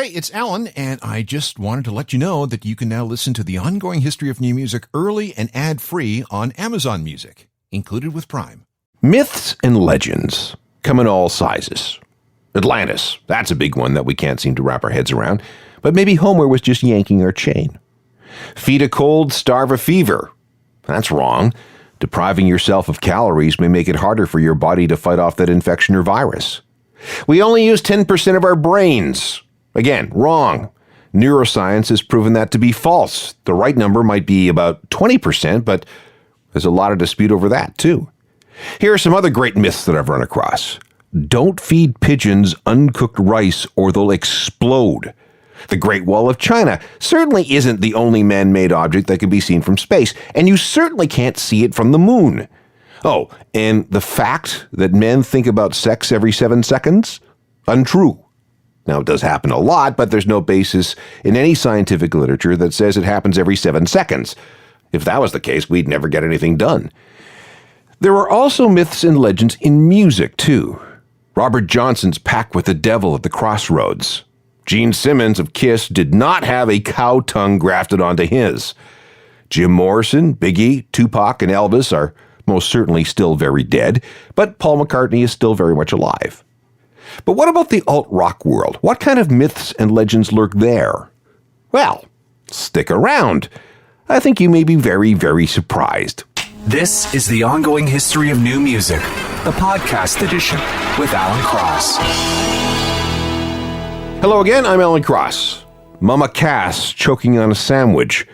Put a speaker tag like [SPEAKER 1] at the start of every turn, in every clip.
[SPEAKER 1] Hey, it's Alan, and I just wanted to let you know that you can now listen to the ongoing history of new music early and ad-free on Amazon Music, included with Prime.
[SPEAKER 2] Myths and legends come in all sizes. Atlantis, that's a big one that we can't seem to wrap our heads around, but maybe Homer was just yanking our chain. Feed a cold, starve a fever. That's wrong. Depriving yourself of calories may make it harder for your body to fight off that infection or virus. We only use 10% of our brains. Again, wrong. Neuroscience has proven that to be false. The right number might be about 20%, but there's a lot of dispute over that, too. Here are some other great myths that I've run across. Don't feed pigeons uncooked rice or they'll explode. The Great Wall of China certainly isn't the only man-made object that can be seen from space, and you certainly can't see it from the moon. Oh, and the fact that men think about sex every 7 seconds? Untrue. Now, it does happen a lot, but there's no basis in any scientific literature that says it happens every 7 seconds. If that was the case, we'd never get anything done. There are also myths and legends in music, too. Robert Johnson's Pact with the Devil at the Crossroads. Gene Simmons of Kiss did not have a cow tongue grafted onto his. Jim Morrison, Biggie, Tupac, and Elvis are most certainly still very dead, but Paul McCartney is still very much alive. But what about the alt-rock world? What kind of myths and legends lurk there? Well, stick around. I think you may be very, very surprised.
[SPEAKER 3] This is the Ongoing History of New Music, the podcast edition with Alan Cross.
[SPEAKER 2] Hello again, I'm Alan Cross. Mama Cass choking on a sandwich,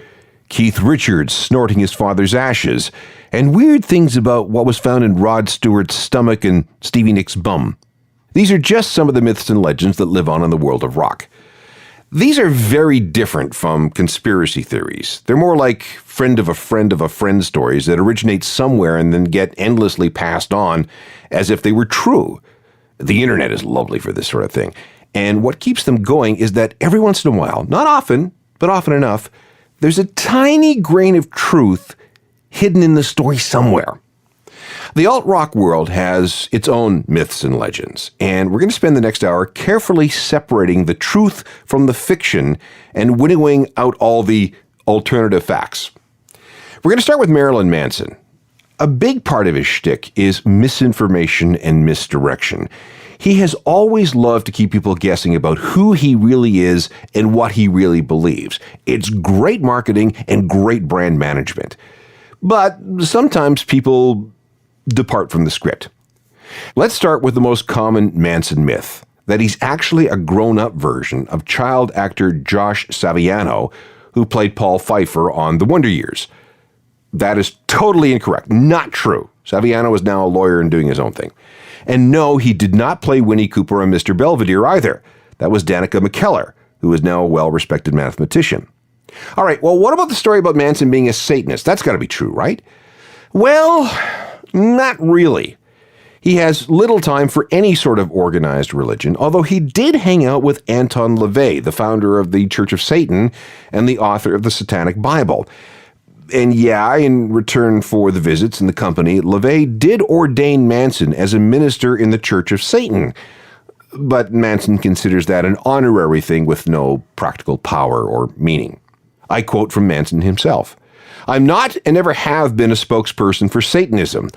[SPEAKER 2] Keith Richards snorting his father's ashes, and weird things about what was found in Rod Stewart's stomach and Stevie Nicks' bum. These are just some of the myths and legends that live on in the world of rock. These are very different from conspiracy theories. They're more like friend of a friend stories that originate somewhere and then get endlessly passed on as if they were true. The internet is lovely for this sort of thing. And what keeps them going is that every once in a while, not often, but often enough, there's a tiny grain of truth hidden in the story somewhere. The alt-rock world has its own myths and legends, and we're going to spend the next hour carefully separating the truth from the fiction and winnowing out all the alternative facts. We're going to start with Marilyn Manson. A big part of his shtick is misinformation and misdirection. He has always loved to keep people guessing about who he really is and what he really believes. It's great marketing and great brand management. But sometimes people depart from the script. Let's start with the most common Manson myth, that he's actually a grown-up version of child actor Josh Saviano, who played Paul Pfeiffer on The Wonder Years. That is totally incorrect. Not true. Saviano is now a lawyer and doing his own thing. And no, he did not play Winnie Cooper on Mr. Belvedere either. That was Danica McKellar, who is now a well-respected mathematician. All right, well, what about the story about Manson being a Satanist? That's got to be true, right? Well, not really. He has little time for any sort of organized religion, although he did hang out with Anton LaVey, the founder of the Church of Satan and the author of the Satanic Bible. And yeah, in return for the visits and the company, LaVey did ordain Manson as a minister in the Church of Satan. But Manson considers that an honorary thing with no practical power or meaning. I quote from Manson himself. "I'm not and never have been a spokesperson for Satanism.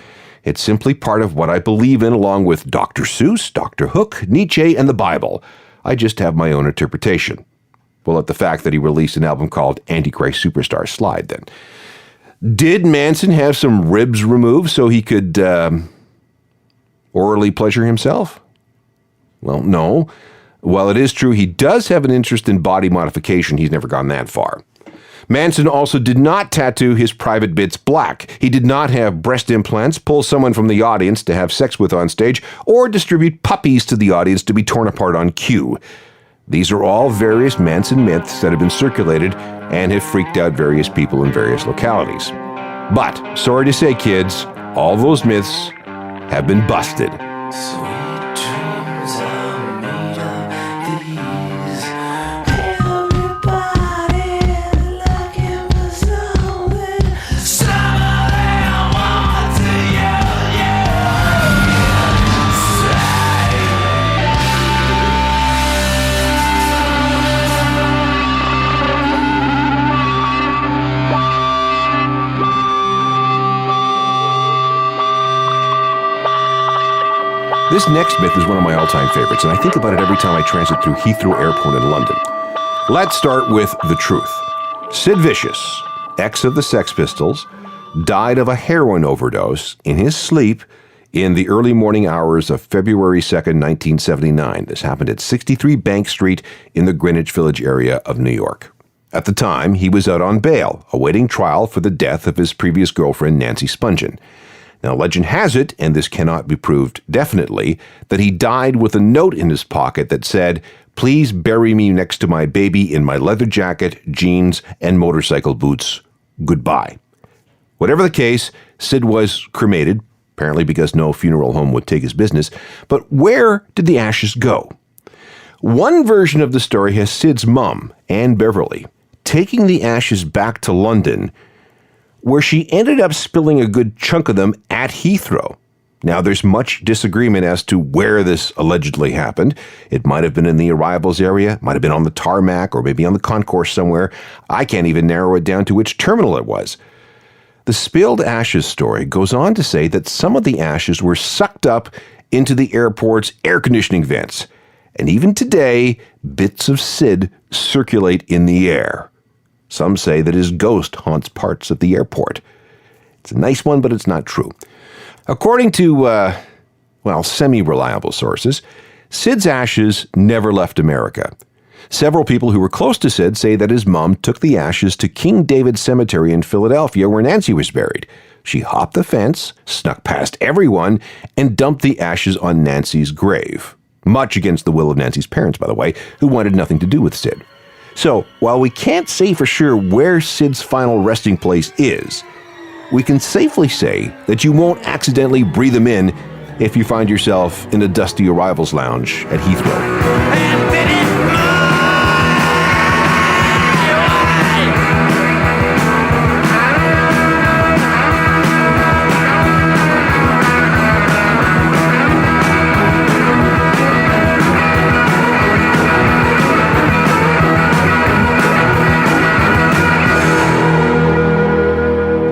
[SPEAKER 2] It's simply part of what I believe in along with Dr. Seuss, Dr. Hook, Nietzsche, and the Bible. I just have my own interpretation." We'll let the fact that he released an album called Antichrist Superstar slide then. Did Manson have some ribs removed so he could orally pleasure himself? Well, no. While it is true he does have an interest in body modification, he's never gone that far. Manson also did not tattoo his private bits black. He did not have breast implants, pull someone from the audience to have sex with on stage, or distribute puppies to the audience to be torn apart on cue. These are all various Manson myths that have been circulated and have freaked out various people in various localities. But, sorry to say, kids, all those myths have been busted.
[SPEAKER 4] Sweet dreams are made of these. Everybody looking for something. Somebody wants to yell, say.
[SPEAKER 2] This next myth is one of my all-time favorites, and I think about it every time I transit through Heathrow Airport in London. Let's start with the truth. Sid Vicious, ex of the Sex Pistols, died of a heroin overdose in his sleep in the early morning hours of February 2nd, 1979. This happened at 63 Bank Street in the Greenwich Village area of New York. At the time, he was out on bail, awaiting trial for the death of his previous girlfriend, Nancy Spungen. Now, legend has it, and this cannot be proved definitely, that he died with a note in his pocket that said, "Please bury me next to my baby in my leather jacket, jeans, and motorcycle boots. Goodbye." Whatever the case, Sid was cremated, apparently because no funeral home would take his business. But where did the ashes go? One version of the story has Sid's mom, Anne Beverly, taking the ashes back to London, where she ended up spilling a good chunk of them at Heathrow. Now, there's much disagreement as to where this allegedly happened. It might have been in the arrivals area, might have been on the tarmac, or maybe on the concourse somewhere. I can't even narrow it down to which terminal it was. The spilled ashes story goes on to say that some of the ashes were sucked up into the airport's air conditioning vents. And even today, bits of Sid circulate in the air. Some say that his ghost haunts parts of the airport. It's a nice one, but it's not true. According to, semi-reliable sources, Sid's ashes never left America. Several people who were close to Sid say that his mom took the ashes to King David Cemetery in Philadelphia, where Nancy was buried. She hopped the fence, snuck past everyone, and dumped the ashes on Nancy's grave. Much against the will of Nancy's parents, by the way, who wanted nothing to do with Sid. So, while we can't say for sure where Sid's final resting place is, we can safely say that you won't accidentally breathe them in if you find yourself in a dusty arrivals lounge at Heathrow.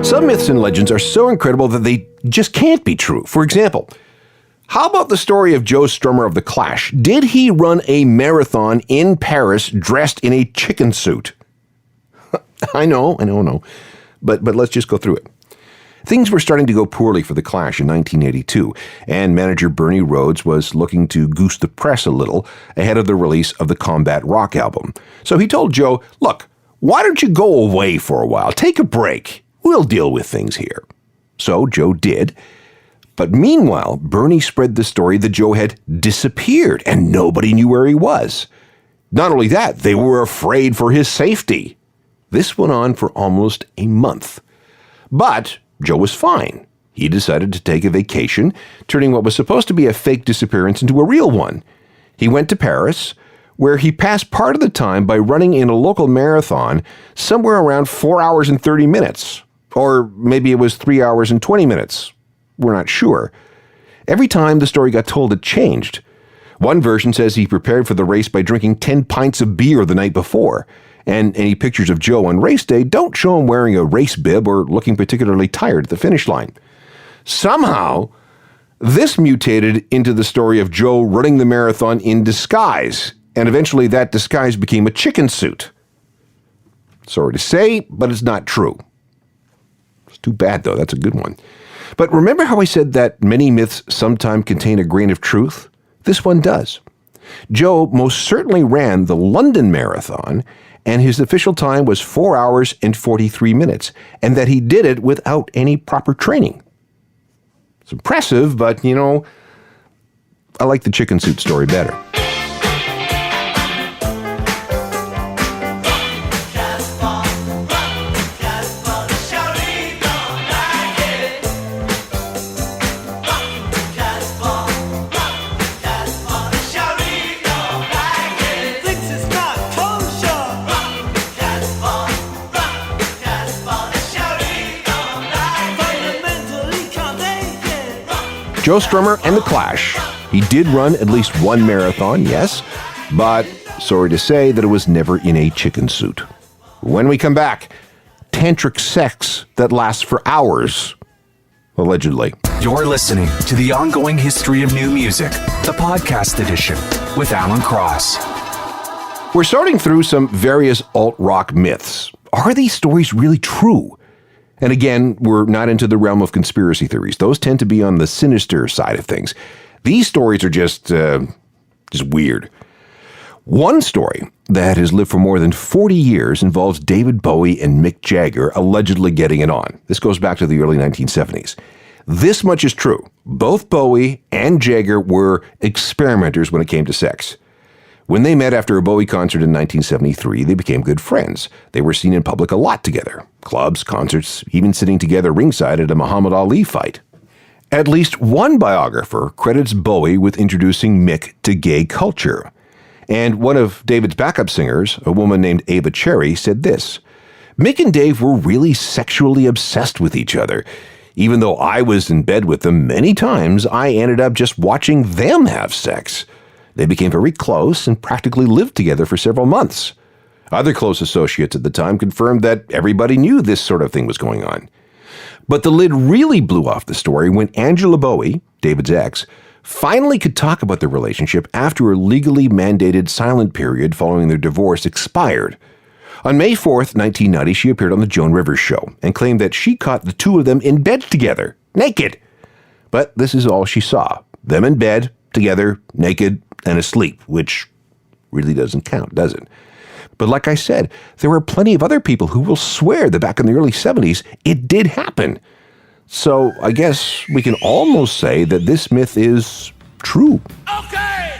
[SPEAKER 2] Some myths and legends are so incredible that they just can't be true. For example, how about the story of Joe Strummer of The Clash? Did he run a marathon in Paris dressed in a chicken suit? I know. But let's just go through it. Things were starting to go poorly for The Clash in 1982, and manager Bernie Rhodes was looking to goose the press a little ahead of the release of the Combat Rock album. So he told Joe, "Look, why don't you go away for a while? Take a break. We'll deal with things here." So Joe did. But meanwhile, Bernie spread the story that Joe had disappeared and nobody knew where he was. Not only that, they were afraid for his safety. This went on for almost a month. But Joe was fine. He decided to take a vacation, turning what was supposed to be a fake disappearance into a real one. He went to Paris, where he passed part of the time by running in a local marathon somewhere around 4 hours and 30 minutes. Or maybe it was 3 hours and 20 minutes. We're not sure. Every time the story got told, it changed. One version says he prepared for the race by drinking 10 pints of beer the night before. And any pictures of Joe on race day don't show him wearing a race bib or looking particularly tired at the finish line. Somehow, this mutated into the story of Joe running the marathon in disguise. And eventually that disguise became a chicken suit. Sorry to say, but it's not true. It's too bad, though. That's a good one. But remember how I said that many myths sometimes contain a grain of truth? This one does. Joe most certainly ran the London Marathon, and his official time was 4 hours and 43 minutes, and that he did it without any proper training. It's impressive, but, I like the chicken suit story better. Joe Strummer and The Clash. He did run at least one marathon, yes, but sorry to say that it was never in a chicken suit. When we come back, tantric sex that lasts for hours. allegedly.
[SPEAKER 3] You're listening to The Ongoing History of New Music, the podcast edition with Alan Cross.
[SPEAKER 2] We're sorting through some various alt-rock myths. Are these stories really true? And again, we're not into the realm of conspiracy theories. Those tend to be on the sinister side of things. These stories are just weird. One story that has lived for more than 40 years involves David Bowie and Mick Jagger allegedly getting it on. This goes back to the early 1970s. This much is true. Both Bowie and Jagger were experimenters when it came to sex. When they met after a Bowie concert in 1973, they became good friends. They were seen in public a lot together. Clubs, concerts, even sitting together ringside at a Muhammad Ali fight. At least one biographer credits Bowie with introducing Mick to gay culture. And one of David's backup singers, a woman named Ava Cherry, said this: Mick and Dave were really sexually obsessed with each other. Even though I was in bed with them many times, I ended up just watching them have sex. They became very close and practically lived together for several months. Other close associates at the time confirmed that everybody knew this sort of thing was going on. But the lid really blew off the story when Angela Bowie, David's ex, finally could talk about their relationship after a legally mandated silent period following their divorce expired. On May 4th, 1990, she appeared on The Joan Rivers Show and claimed that she caught the two of them in bed together, naked. But this is all she saw. Them in bed, together, naked, and asleep, which really doesn't count, does it? But like I said, there were plenty of other people who will swear that back in the early 70s, it did happen. So I guess we can almost say that this myth is true.
[SPEAKER 5] Okay,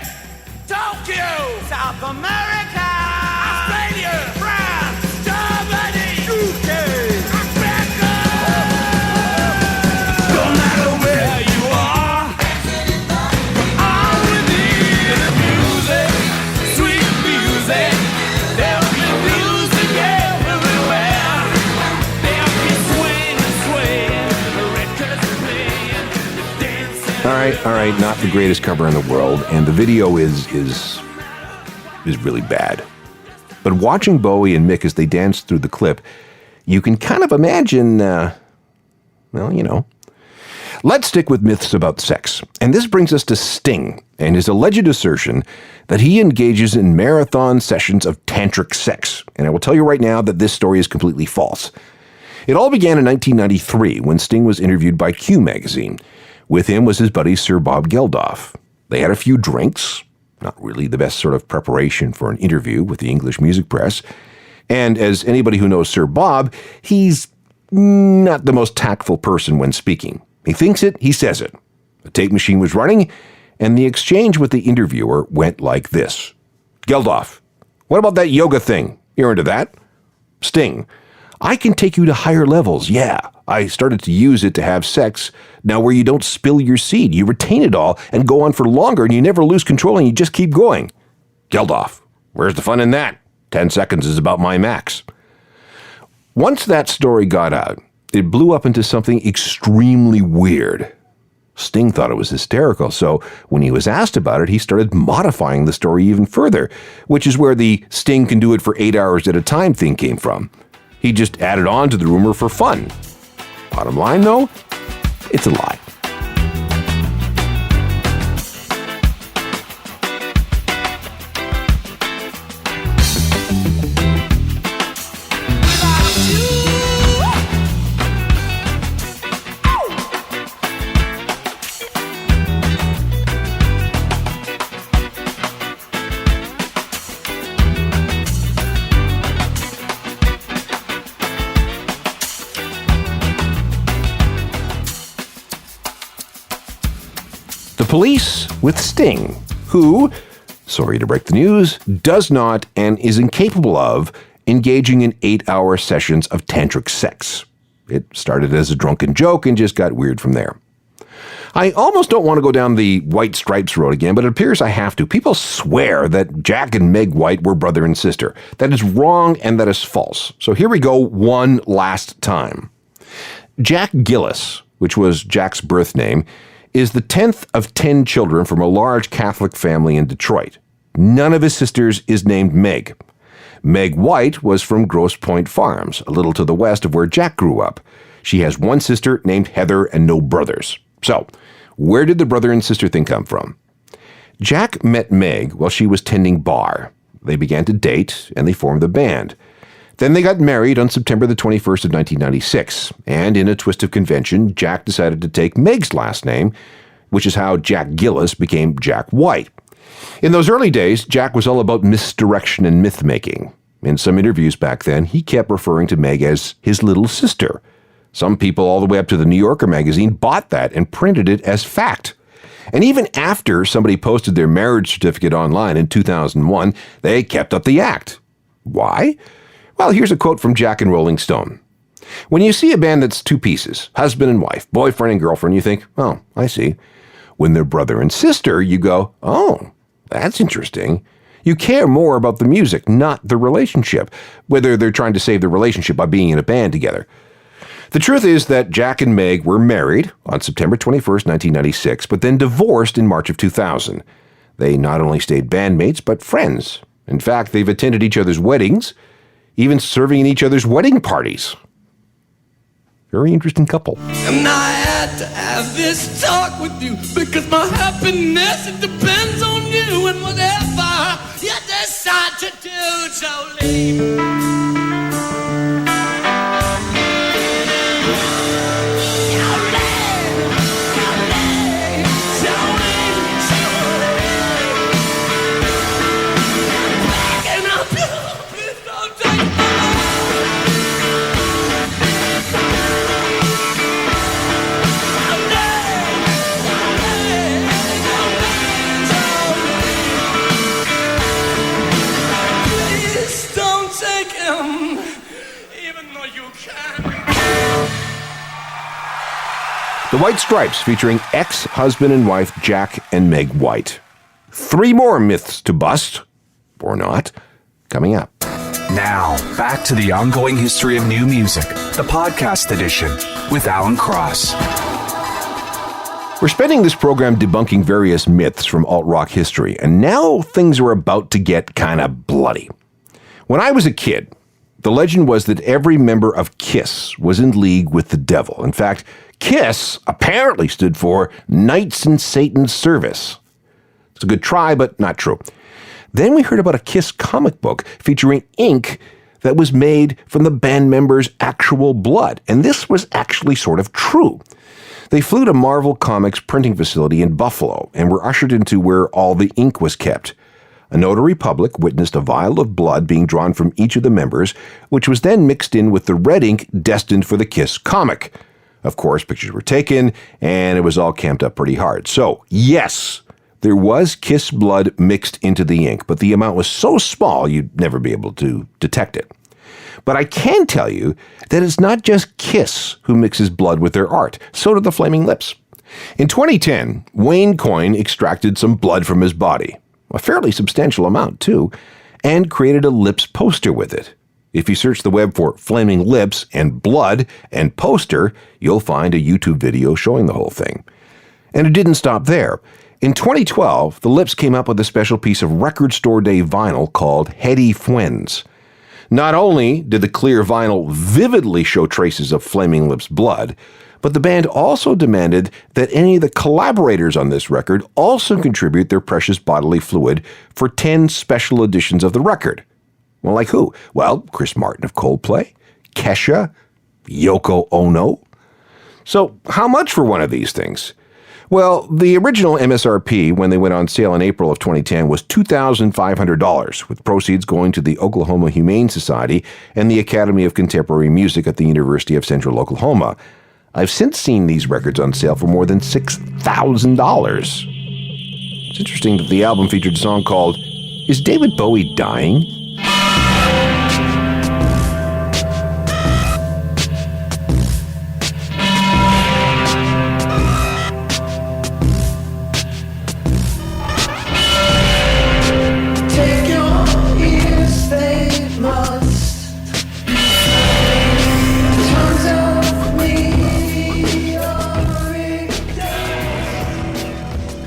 [SPEAKER 5] Tokyo, South America, Australia, France, Germany, UK, Africa. No matter where you are, all we need is music, sweet music. There'll be music everywhere. There'll be swing, the records playing, the dancing.
[SPEAKER 2] All right, not the greatest cover in the world, and the video is really bad. But watching Bowie and Mick as they dance through the clip, you can kind of imagine, Let's stick with myths about sex. And this brings us to Sting and his alleged assertion that he engages in marathon sessions of tantric sex. And I will tell you right now that this story is completely false. It all began in 1993 when Sting was interviewed by Q magazine. With him was his buddy Sir Bob Geldof. They had a few drinks, not really the best sort of preparation for an interview with the English music press. And as anybody who knows Sir Bob, he's not the most tactful person when speaking. He thinks it, he says it. The tape machine was running, and the exchange with the interviewer went like this. Geldof, what about that yoga thing? You're into that? Sting, I can take you to higher levels, yeah. I started to use it to have sex, now where you don't spill your seed. You retain it all and go on for longer, and you never lose control, and you just keep going. Geldof, where's the fun in that? 10 seconds is about my max. Once that story got out, it blew up into something extremely weird. Sting thought it was hysterical, so when he was asked about it, he started modifying the story even further, which is where the Sting can do it for 8 hours at a time thing came from. He just added on to the rumor for fun. Bottom line, though, it's a lie. Police with Sting, who, sorry to break the news, does not and is incapable of engaging in 8-hour sessions of tantric sex. It started as a drunken joke and just got weird from there. I almost don't want to go down the White Stripes road again, but it appears I have to. People swear that Jack and Meg White were brother and sister. That is wrong and that is false. So here we go one last time. Jack Gillis, which was Jack's birth name, is the 10th of 10 children from a large Catholic family in Detroit. None of his sisters is named Meg. Meg White was from Grosse Pointe Farms, a little to the west of where Jack grew up. She has one sister named Heather and no brothers. So, where did the brother and sister thing come from? Jack met Meg while she was tending bar. They began to date, and they formed the band. Then they got married on September the 21st of 1996, and in a twist of convention, Jack decided to take Meg's last name, which is how Jack Gillis became Jack White. In those early days, Jack was all about misdirection and myth-making. In some interviews back then, he kept referring to Meg as his little sister. Some people all the way up to the New Yorker magazine bought that and printed it as fact. And even after somebody posted their marriage certificate online in 2001, they kept up the act. Why? Well, here's a quote from Jack in Rolling Stone. When you see a band that's two pieces, husband and wife, boyfriend and girlfriend, you think, oh, I see. When they're brother and sister, you go, oh, that's interesting. You care more about the music, not the relationship, whether they're trying to save the relationship by being in a band together. The truth is that Jack and Meg were married on September 21st, 1996, but then divorced in March of 2000. They not only stayed bandmates, but friends. In fact, they've attended each other's weddings, even serving in each other's wedding parties. Very interesting couple.
[SPEAKER 5] And I had to have this talk with you because my happiness, it depends on you and whatever you decide to do, so leave.
[SPEAKER 2] The White Stripes, featuring ex-husband and wife Jack and Meg White. 3 more myths to bust, or not, coming up.
[SPEAKER 3] Now, back to the ongoing history of new music, the podcast edition with Alan Cross.
[SPEAKER 2] We're spending this program debunking various myths from alt-rock history, and now things are about to get kind of bloody. When I was a kid, the legend was that every member of KISS was in league with the devil. In fact, KISS apparently stood for Knights in Satan's Service. It's a good try, but not true. Then we heard about a KISS comic book featuring ink that was made from the band members' actual blood, and this was actually sort of true. They flew to Marvel Comics printing facility in Buffalo and were ushered into where all the ink was kept. A notary public witnessed a vial of blood being drawn from each of the members, which was then mixed in with the red ink destined for the KISS comic. Of course, pictures were taken, and it was all camped up pretty hard. So, yes, there was KISS blood mixed into the ink, but the amount was so small you'd never be able to detect it. But I can tell you that it's not just KISS who mixes blood with their art. So do the Flaming Lips. In 2010, Wayne Coyne extracted some blood from his body, a fairly substantial amount too, and created a Lips poster with it. If you search the web for Flaming Lips and blood and poster, you'll find a YouTube video showing the whole thing. And it didn't stop there. In 2012, the Lips came up with a special piece of record store day vinyl called Heady Fwens. Not only did the clear vinyl vividly show traces of Flaming Lips blood, but the band also demanded that any of the collaborators on this record also contribute their precious bodily fluid for 10 special editions of the record. Well, like who? Well, Chris Martin of Coldplay, Kesha, Yoko Ono. So how much for one of these things? Well, the original MSRP when they went on sale in April of 2010 was $2,500, with proceeds going to the Oklahoma Humane Society and the Academy of Contemporary Music at the University of Central Oklahoma. I've since seen these records on sale for more than $6,000. It's interesting that the album featured a song called Is David Bowie Dying?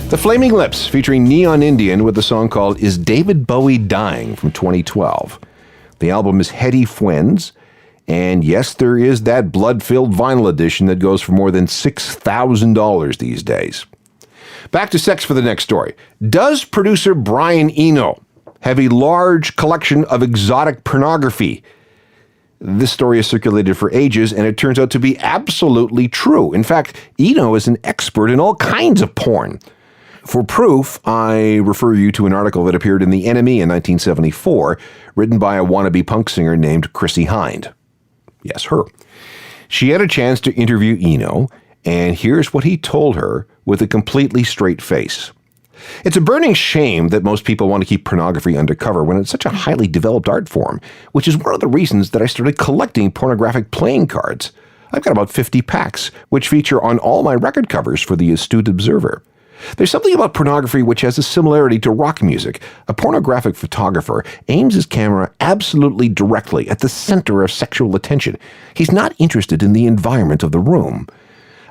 [SPEAKER 2] The Flaming Lips, featuring Neon Indian with a song called Is David Bowie Dying from 2012. The album is Heady Fwens, And yes, there is that blood-filled vinyl edition that goes for more than $6,000 these days. Back to sex for the next story. Does producer Brian Eno have a large collection of exotic pornography? This story has circulated for ages, and it turns out to be absolutely true. In fact, Eno is an expert in all kinds of porn. For proof, I refer you to an article that appeared in The Enemy in 1974, written by a wannabe punk singer named Chrissie Hynde. Yes, her. She had a chance to interview Eno, and here's what he told her with a completely straight face. It's a burning shame that most people want to keep pornography undercover when it's such a highly developed art form, which is one of the reasons that I started collecting pornographic playing cards. I've got about 50 packs, which feature on all my record covers for the astute observer. There's something about pornography which has a similarity to rock music. A pornographic photographer aims his camera absolutely directly at the center of sexual attention. He's not interested in the environment of the room.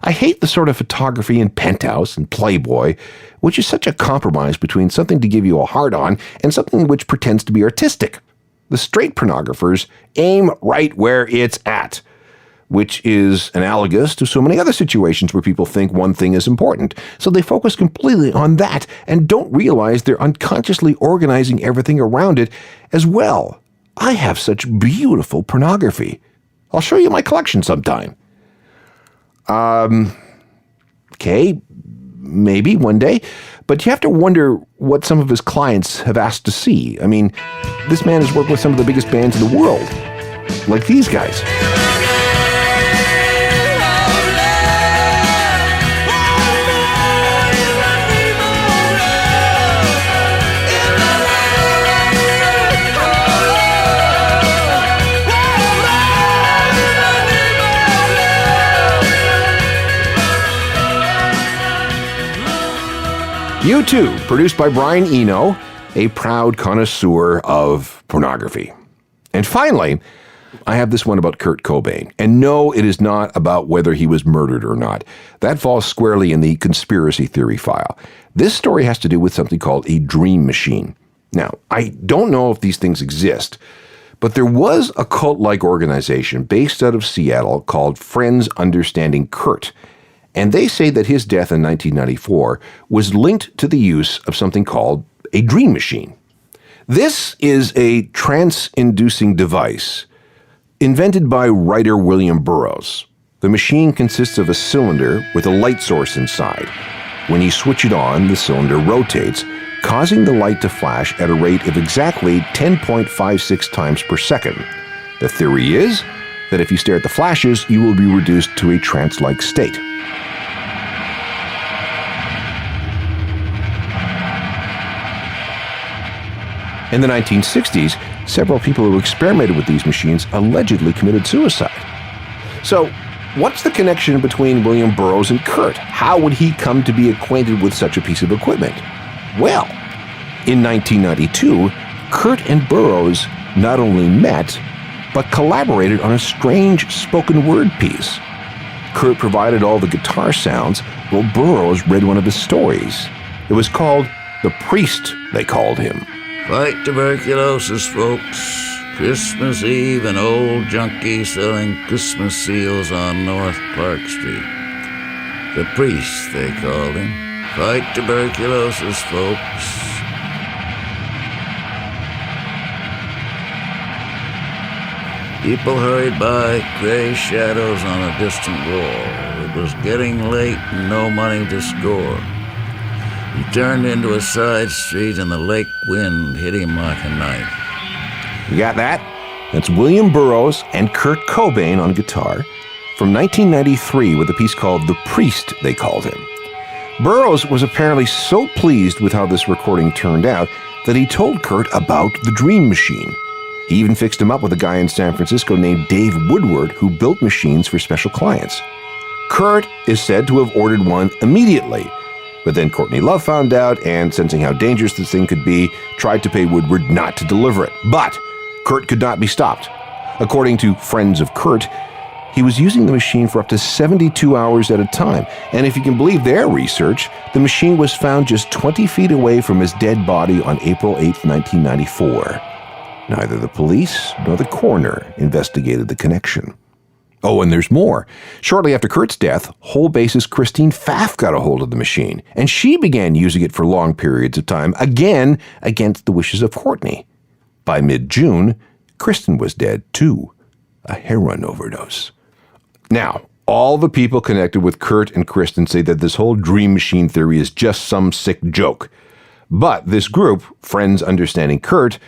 [SPEAKER 2] I hate the sort of photography in Penthouse and Playboy, which is such a compromise between something to give you a hard-on and something which pretends to be artistic. The straight pornographers aim right where it's at, which is analogous to so many other situations where people think one thing is important. So they focus completely on that and don't realize they're unconsciously organizing everything around it as well. I have such beautiful pornography. I'll show you my collection sometime. Okay, maybe one day, but you have to wonder what some of his clients have asked to see. I mean, this man has worked with some of the biggest bands in the world, like these guys. U2, produced by Brian Eno, a proud connoisseur of pornography. And finally, I have this one about Kurt Cobain. And no, it is not about whether he was murdered or not. That falls squarely in the conspiracy theory file. This story has to do with something called a dream machine. Now, I don't know if these things exist, but there was a cult-like organization based out of Seattle called Friends Understanding Kurt. And they say that his death in 1994 was linked to the use of something called a dream machine. This is a trance-inducing device invented by writer William Burroughs. The machine consists of a cylinder with a light source inside. When you switch it on, the cylinder rotates, causing the light to flash at a rate of exactly 10.56 times per second. The theory is that if you stare at the flashes, you will be reduced to a trance-like state. In the 1960s, several people who experimented with these machines allegedly committed suicide. So, what's the connection between William Burroughs and Kurt? How would he come to be acquainted with such a piece of equipment? Well, in 1992, Kurt and Burroughs not only met, but collaborated on a strange spoken word piece. Kurt provided all the guitar sounds, while Burroughs read one of his stories. It was called The Priest, they called him.
[SPEAKER 6] Fight tuberculosis, folks. Christmas Eve, an old junkie selling Christmas seals on North Park Street. The Priest, they called him. Fight tuberculosis, folks. People hurried by, gray shadows on a distant wall. It was getting late and no money to score. He turned into a side street and the lake wind hit him like a knife.
[SPEAKER 2] You got that? That's William Burroughs and Kurt Cobain on guitar from 1993 with a piece called The Priest, they called him. Burroughs was apparently so pleased with how this recording turned out that he told Kurt about the Dream Machine. He even fixed him up with a guy in San Francisco named Dave Woodward who built machines for special clients. Kurt is said to have ordered one immediately. But then Courtney Love found out and, sensing how dangerous this thing could be, tried to pay Woodward not to deliver it. But Kurt could not be stopped. According to friends of Kurt, he was using the machine for up to 72 hours at a time. And if you can believe their research, the machine was found just 20 feet away from his dead body on April 8, 1994. Neither the police nor the coroner investigated the connection. Oh, and there's more. Shortly after Kurt's death, whole bassist Christine Pfaff got a hold of the machine, and she began using it for long periods of time, again against the wishes of Courtney. By mid-June, Kristen was dead too, a heroin overdose. Now, all the people connected with Kurt and Kristen say that this whole dream machine theory is just some sick joke. But this group, Friends Understanding Kurt,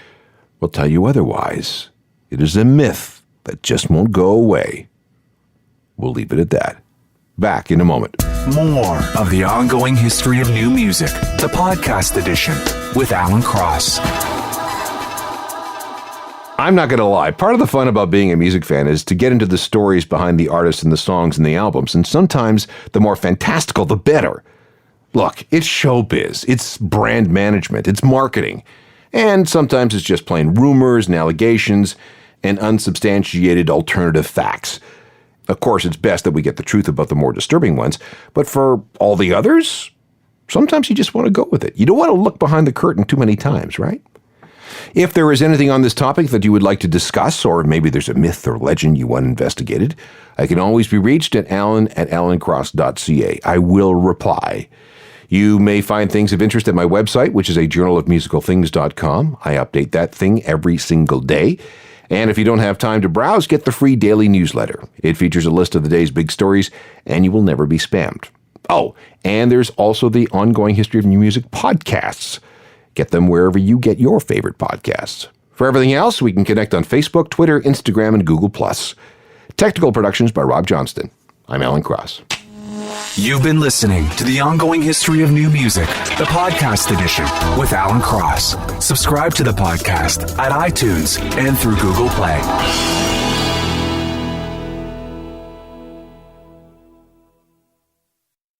[SPEAKER 2] will tell you otherwise. It is a myth that just won't go away. We'll leave it at that. Back in a moment.
[SPEAKER 3] More of the ongoing history of new music, the podcast edition with Alan Cross.
[SPEAKER 2] I'm not going to lie. Part of the fun about being a music fan is to get into the stories behind the artists and the songs and the albums, and sometimes the more fantastical, the better. Look, it's showbiz, it's brand management, it's marketing, and sometimes it's just plain rumors and allegations and unsubstantiated alternative facts. Of course, it's best that we get the truth about the more disturbing ones, but for all the others, sometimes you just want to go with it. You don't want to look behind the curtain too many times, right? If there is anything on this topic that you would like to discuss, or maybe there's a myth or legend you want investigated, I can always be reached at alan@alancross.ca. I will reply. You may find things of interest at my website, which is a journalofmusicalthings.com. I update that thing every single day. And if you don't have time to browse, get the free daily newsletter. It features a list of the day's big stories, and you will never be spammed. Oh, and there's also the Ongoing History of New Music podcasts. Get them wherever you get your favorite podcasts. For everything else, we can connect on Facebook, Twitter, Instagram, and Google+. Technical productions by Rob Johnston. I'm Alan Cross.
[SPEAKER 3] You've been listening to the Ongoing History of New Music, the podcast edition with Alan Cross. Subscribe to the podcast at iTunes and through Google Play.